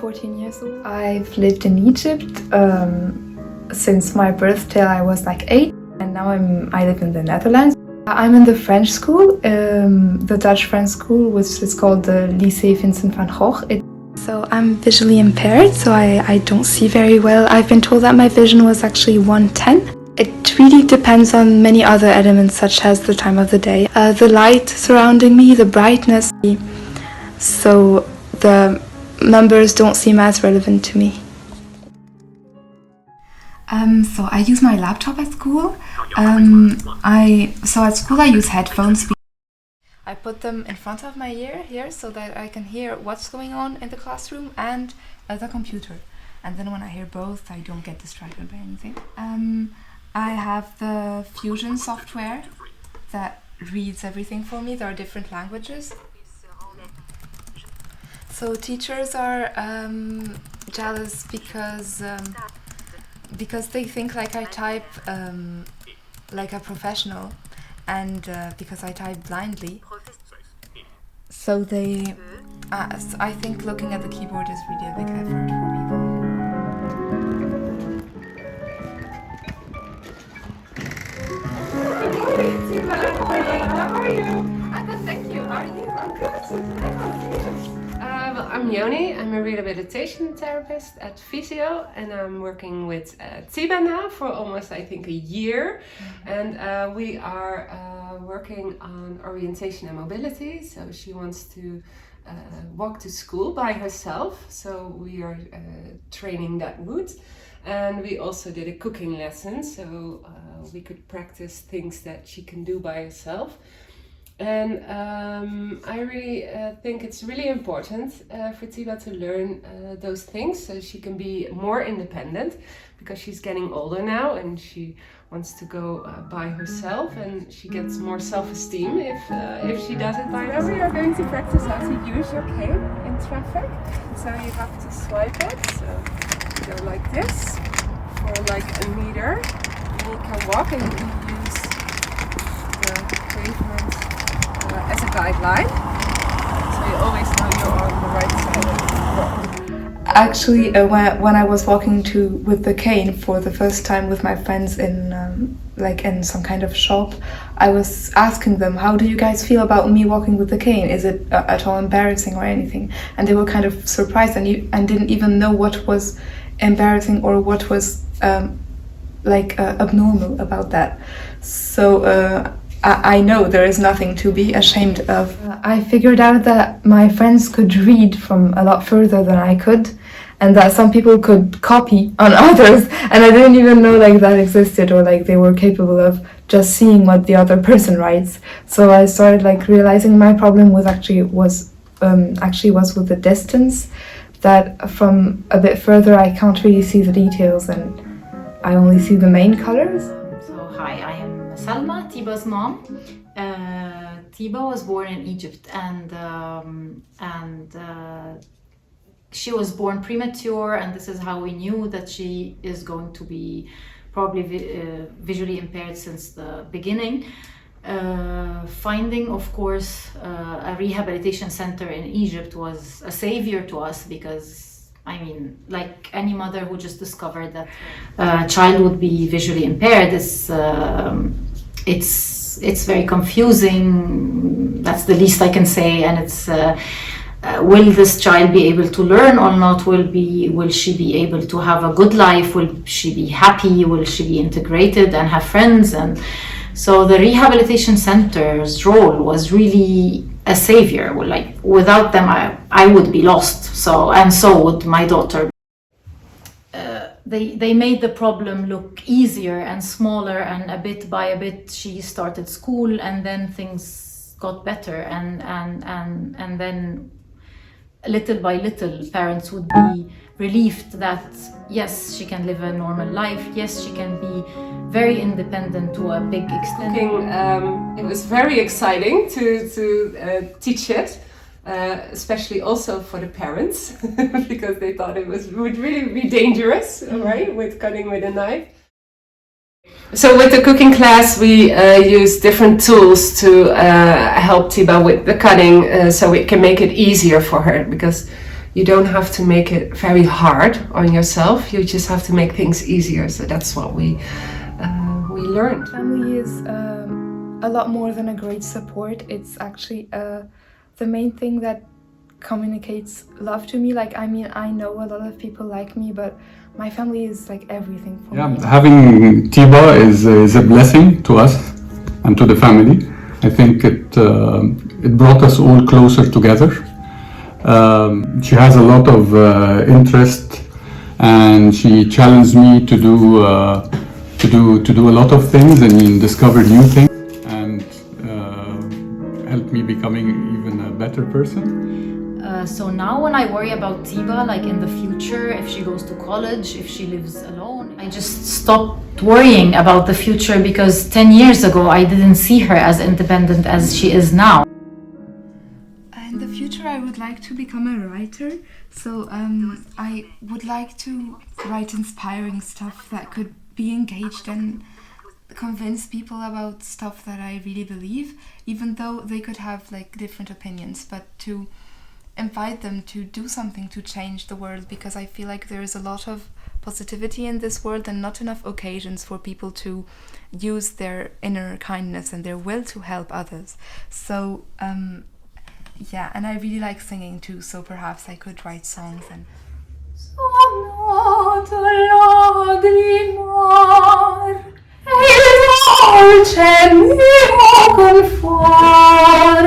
14 years old. I've lived in Egypt since my birth till I was like 8, and now I live in the Netherlands. I'm in the French school, the Dutch French school, which is called the Lycée Vincent van Gogh. So I'm visually impaired, so I don't see very well. I've been told that my vision was actually 110. It really depends on many other elements, such as the time of the day, the light surrounding me, the brightness. So the numbers don't seem as relevant to me. So I use my laptop at school. So at school I use headphones. I put them in front of my ear here so that I can hear what's going on in the classroom and the computer. And then when I hear both, I don't get distracted by anything. I have the Fusion software that reads everything for me. There are different languages. So teachers are jealous because they think like I type like a professional, and because I type blindly. So they, I think looking at the keyboard is really a big effort for people. How are you? I'm good, thank you. Are you? I'm good. I'm Yoni. I'm a rehabilitation therapist at Physio, and I'm working with Tiba now for almost, I think, a year. And we are working on orientation and mobility. So she wants to walk to school by herself. So we are training that route. And we also did a cooking lesson, so we could practice things that she can do by herself. And I really think it's really important for Tiba to learn those things so she can be more independent, because she's getting older now and she wants to go by herself, and she gets more self-esteem if she does it by herself. Now we are going to practice how to use your cane in traffic. So you have to swipe it, so you go like this for like a meter, and you can walk and you can use the pavement as a guideline, so you always know you're on the right side of the road. Actually, when I was walking with the cane for the first time with my friends in some kind of shop, I was asking them, how do you guys feel about me walking with the cane? Is it at all embarrassing or anything? And they were kind of surprised and didn't even know what was embarrassing or what was abnormal about that. So I know there is nothing to be ashamed of. I figured out that my friends could read from a lot further than I could, and that some people could copy on others, and I didn't even know that existed, or they were capable of just seeing what the other person writes. So I started realizing my problem was was with the distance, that from a bit further I can't really see the details and I only see the main colors. So hi, I am Salma, Tiba's mom. Tiba was born in Egypt, and she was born premature, and this is how we knew that she is going to be probably visually impaired since the beginning. Finding, of course, a rehabilitation center in Egypt was a savior to us, because like any mother who just discovered that a child would be visually impaired, it's very confusing. That's the least I can say. And it's will this child be able to learn or not? Will she be able to have a good life? Will she be happy? Will she be integrated and have friends? And so the rehabilitation center's role was really a savior. Without them, I would be lost. So would my daughter. They made the problem look easier and smaller, and a bit by a bit she started school, and then things got better, and then little by little parents would be relieved that yes, she can live a normal life, yes, she can be very independent to a big extent. It was very exciting to teach it. Especially also for the parents, because they thought would really be dangerous, right, with cutting with a knife. So with the cooking class, we use different tools to help Tiba with the cutting, so we can make it easier for her, because you don't have to make it very hard on yourself. You just have to make things easier. So that's what we learned. Family is a lot more than a great support. It's actually the main thing that communicates love to me. Like, I mean, I know a lot of people like me, but my family is like everything for me. Having Tiba is a blessing to us and to the family. I think it brought us all closer together. She has a lot of interest, and she challenged me to do a lot of things and discover new things, and helped me becoming even a better person. So now when I worry about Tiba, like in the future, if she goes to college, if she lives alone, I just stopped worrying about the future, because 10 years ago I didn't see her as independent as she is now. In the future, I would like to become a writer. So I would like to write inspiring stuff that could be engaged and convince people about stuff that I really believe, even though they could have like different opinions, but to invite them to do something to change the world, because I feel like there is a lot of positivity in this world and not enough occasions for people to use their inner kindness and their will to help others. So yeah, and I really like singing too, so perhaps I could write songs and il dolce mio conforto